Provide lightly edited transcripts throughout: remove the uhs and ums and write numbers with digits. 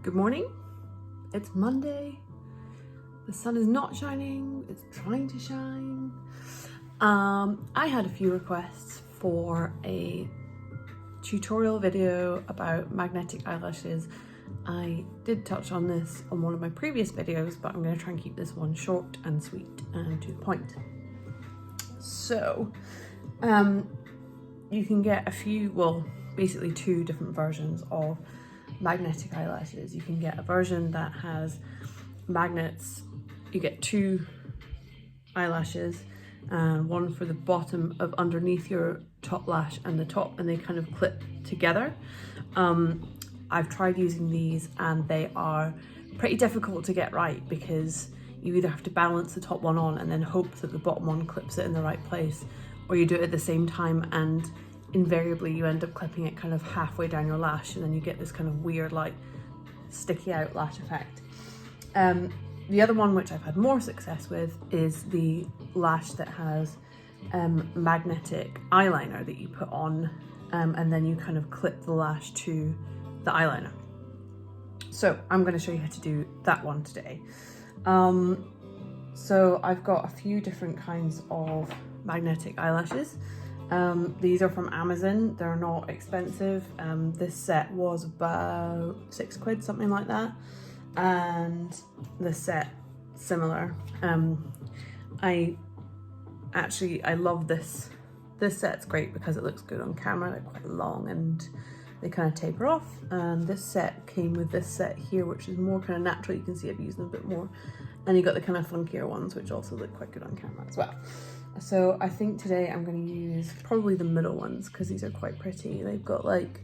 Good morning. It's Monday. The sun is not shining, it's trying to shine. I had a few requests for a tutorial video about magnetic eyelashes. I did touch on this on one of my previous videos, but I'm going to try and keep this one short and sweet and to the point. So, you can get a few, well, basically two different versions of magnetic eyelashes. You can get a version that has magnets. You get two eyelashes, and one for the bottom of underneath your top lash and the top, and they kind of clip together. I've tried using these and they are pretty difficult to get right because you either have to balance the top one on and then hope that the bottom one clips it in the right place, or you do it at the same time and invariably you end up clipping it kind of halfway down your lash, and then you get this kind of weird like sticky out lash effect. The other one, which I've had more success with, is the lash that has magnetic eyeliner that you put on, and then you kind of clip the lash to the eyeliner. So I'm going to show you how to do that one today. So I've got a few different kinds of magnetic eyelashes. These are from Amazon. They're not expensive. This set was about £6, something like that. And this set, similar. I love this. This set's great because it looks good on camera. They're quite long and they kind of taper off. And this set came with this set here, which is more kind of natural. You can see I've used them a bit more. And you got the kind of funkier ones, which also look quite good on camera as well. So I think today I'm going to use probably the middle ones because these are quite pretty. They've got like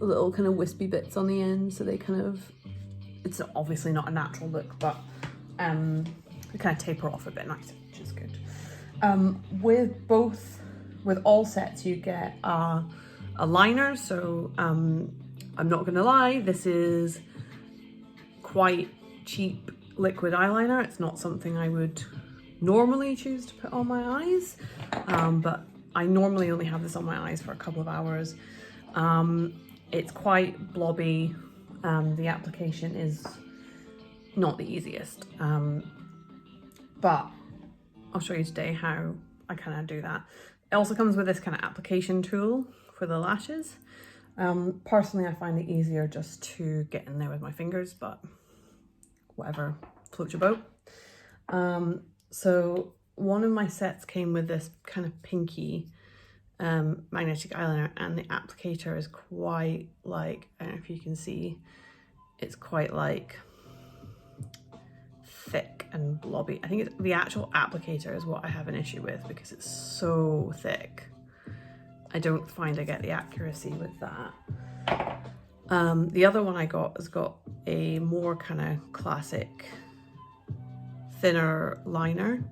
little kind of wispy bits on the end, so they kind of, it's obviously not a natural look, but they kind of taper off a bit nicer, which is good. With all sets you get a liner, so I'm not gonna lie, this is quite cheap liquid eyeliner. It's not something I would normally choose to put on my eyes, but I normally only have this on my eyes for a couple of hours. It's quite blobby. The application is not the easiest, but I'll show you today how I kind of do that. It also comes with this kind of application tool for the lashes. Personally, I find it easier just to get in there with my fingers, but whatever floats your boat. So one of my sets came with this kind of pinky magnetic eyeliner, and the applicator is quite like, I don't know if you can see, it's quite like thick and blobby. I think it's the actual applicator is what I have an issue with because it's so thick. I don't find I get the accuracy with that. The other one I got has got a more kind of classic thinner liner.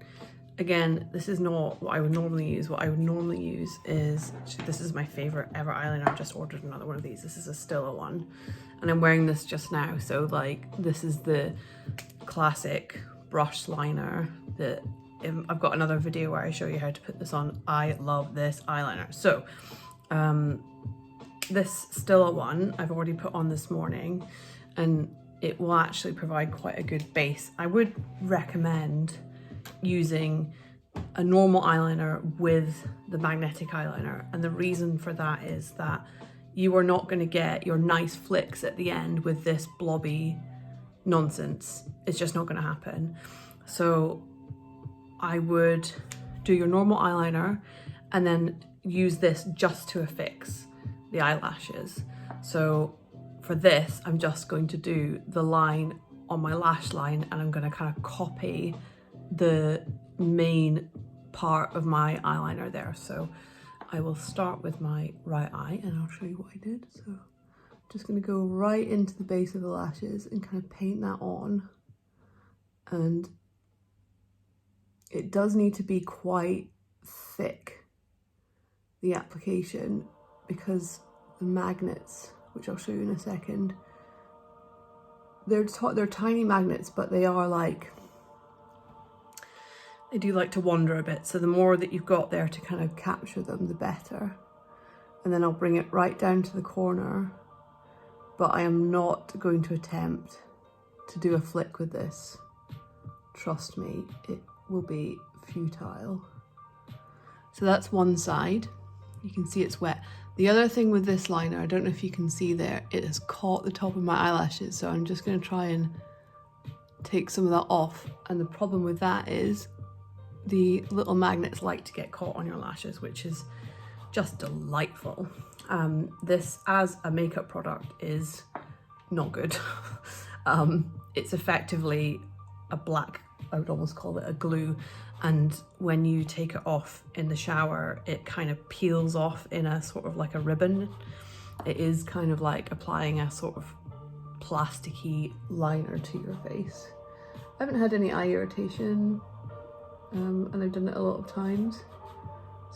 Again, this is not what I would normally use. What I would normally use is, this is my favorite ever eyeliner. I've just ordered another one of these. This is a Stila one, and I'm wearing this just now. So like, this is the classic brush liner that I've got another video where I show you how to put this on. I love this eyeliner. So this Stila one I've already put on this morning, and it will actually provide quite a good base. I would recommend using a normal eyeliner with the magnetic eyeliner, and the reason for that is that you are not going to get your nice flicks at the end with this blobby nonsense. It's just not going to happen. So I would do your normal eyeliner and then use this just to affix the eyelashes. So for this, I'm just going to do the line on my lash line, and I'm going to kind of copy the main part of my eyeliner there. So I will start with my right eye, and I'll show you what I did. So I'm just going to go right into the base of the lashes and kind of paint that on. And it does need to be quite thick, the application, because the magnets, which I'll show you in a second, they're tiny magnets, but they are like, they do like to wander a bit. So the more that you've got there to kind of capture them, the better. And then I'll bring it right down to the corner, but I am not going to attempt to do a flick with this. Trust me, it will be futile. So that's one side. You can see it's wet. The other thing with this liner, I don't know if you can see there, it has caught the top of my eyelashes, so I'm just going to try and take some of that off. And the problem with that is the little magnets like to get caught on your lashes, which is just delightful. This as a makeup product is not good. It's effectively a black, I would almost call it a glue, and when you take it off in the shower it kind of peels off in a sort of like a ribbon. It is kind of like applying a sort of plasticky liner to your face. I haven't had any eye irritation, and I've done it a lot of times,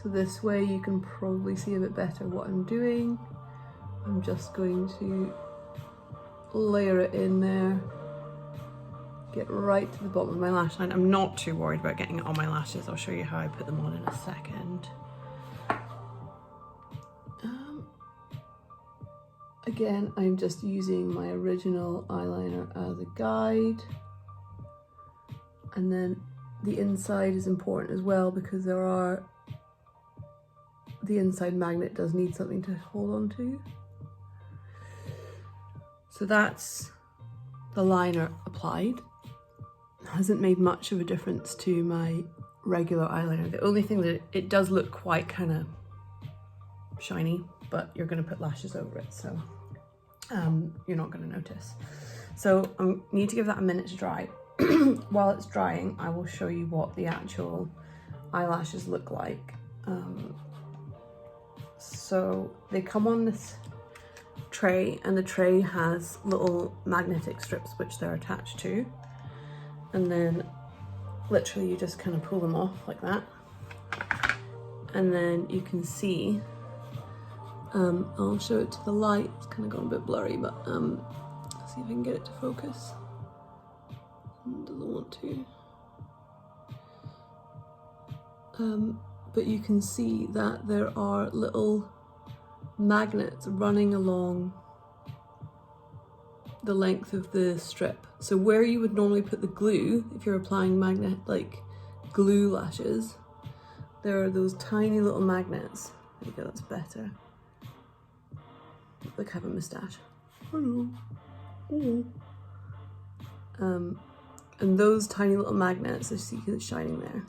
so this way you can probably see a bit better what I'm doing. I'm just going to layer it in there, get right to the bottom of my lash line. I'm not too worried about getting it on my lashes. I'll show you how I put them on in a second. Again, I'm just using my original eyeliner as a guide. And then the inside is important as well, because the inside magnet does need something to hold on to. So that's the liner applied. Hasn't made much of a difference to my regular eyeliner. The only thing that it does look quite kind of shiny, but you're going to put lashes over it, so you're not going to notice. So I need to give that a minute to dry. While it's drying, I will show you what the actual eyelashes look like. So they come on this tray, and the tray has little magnetic strips which they're attached to, and then literally you just kind of pull them off like that, and then you can see, I'll show it to the light, it's kind of gone a bit blurry, but let's see if I can get it to focus. It doesn't want to. But you can see that there are little magnets running along the length of the strip. So where you would normally put the glue, if you're applying like glue lashes, there are those tiny little magnets. There you go, that's better. Look, I have a moustache. Hello. And those tiny little magnets, as you see it's shining there,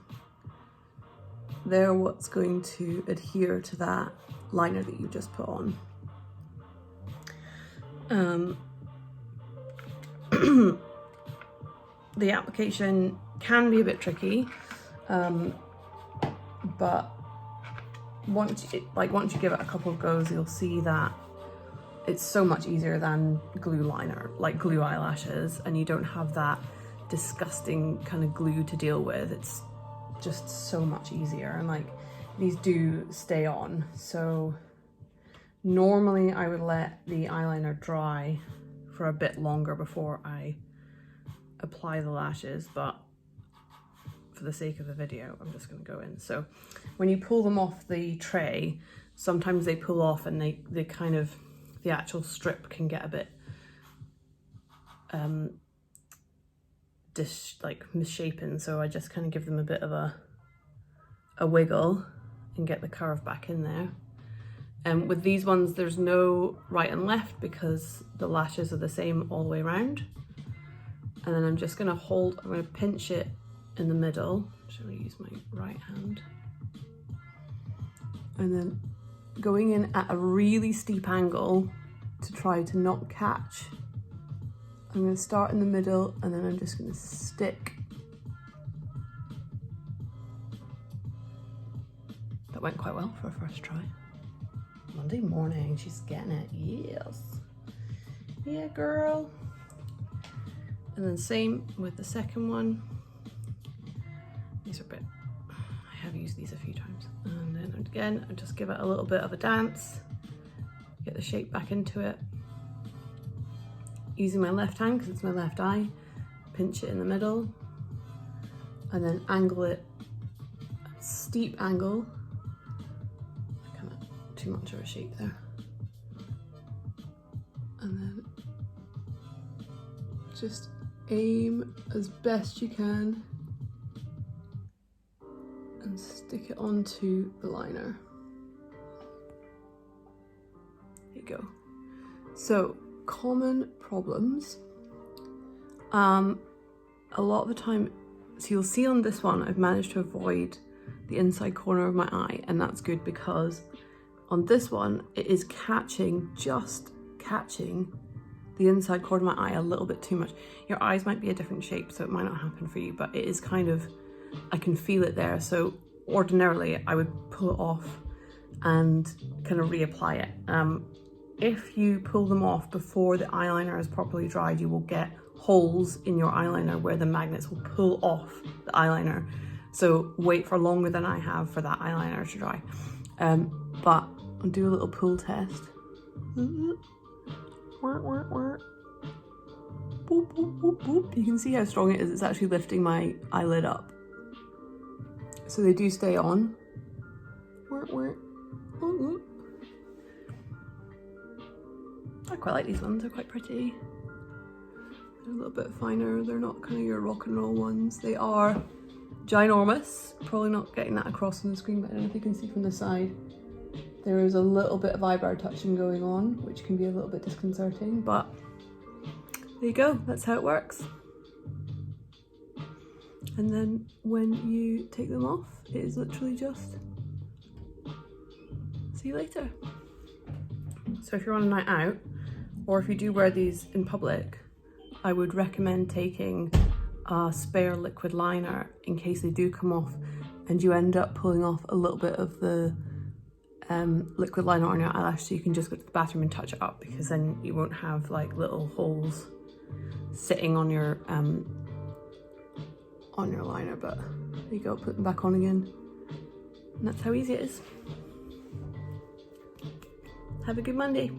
they're what's going to adhere to that liner that you just put on. The application can be a bit tricky, but once you give it a couple of goes, you'll see that it's so much easier than glue liner, like glue eyelashes, and you don't have that disgusting kind of glue to deal with. It's just so much easier, and like these do stay on. So normally I would let the eyeliner dry for a bit longer before I apply the lashes, but for the sake of the video I'm just going to go in. So when you pull them off the tray, sometimes they pull off and they kind of, the actual strip can get a bit misshapen, so I just kind of give them a bit of a wiggle and get the curve back in there. And with these ones there's no right and left because the lashes are the same all the way around. And then I'm just going to pinch it in the middle. I'm just going to use my right hand, and then going in at a really steep angle to try to not catch. I'm going to start in the middle, and then I'm just going to stick. That went quite well for a first try. Monday morning, she's getting it. Yes. Yeah, girl. And then same with the second one. These are a bit, I have used these a few times. And then again, I just give it a little bit of a dance, get the shape back into it. Using my left hand because it's my left eye, pinch it in the middle, and then angle it, a steep angle. Kind of too much of a shape there. And then just aim as best you can and stick it onto the liner. There you go. So, common problems. A lot of the time, so you'll see on this one, I've managed to avoid the inside corner of my eye, and that's good because on this one, it is just catching the inside corner of my eye a little bit too much. Your eyes might be a different shape, so it might not happen for you, but it is kind of, I can feel it there. So ordinarily I would pull it off and kind of reapply it. If you pull them off before the eyeliner is properly dried, you will get holes in your eyeliner where the magnets will pull off the eyeliner. So wait for longer than I have for that eyeliner to dry. But I'll do a little pull test. Boop, boop, boop, boop. You can see how strong it is. It's actually lifting my eyelid up. So they do stay on. I quite like these ones, they're quite pretty. They're a little bit finer, they're not kind of your rock and roll ones. They are ginormous. Probably not getting that across on the screen, but I don't know if you can see from the side. There is a little bit of eyebrow touching going on, which can be a little bit disconcerting, but there you go, that's how it works. And then when you take them off, it is literally just, see you later. So if you're on a night out, or if you do wear these in public, I would recommend taking a spare liquid liner in case they do come off and you end up pulling off a little bit of the liquid liner on your eyelash, so you can just go to the bathroom and touch it up, because then you won't have like little holes sitting on your liner. But there you go, put them back on again, and that's how easy it is. Have a good Monday.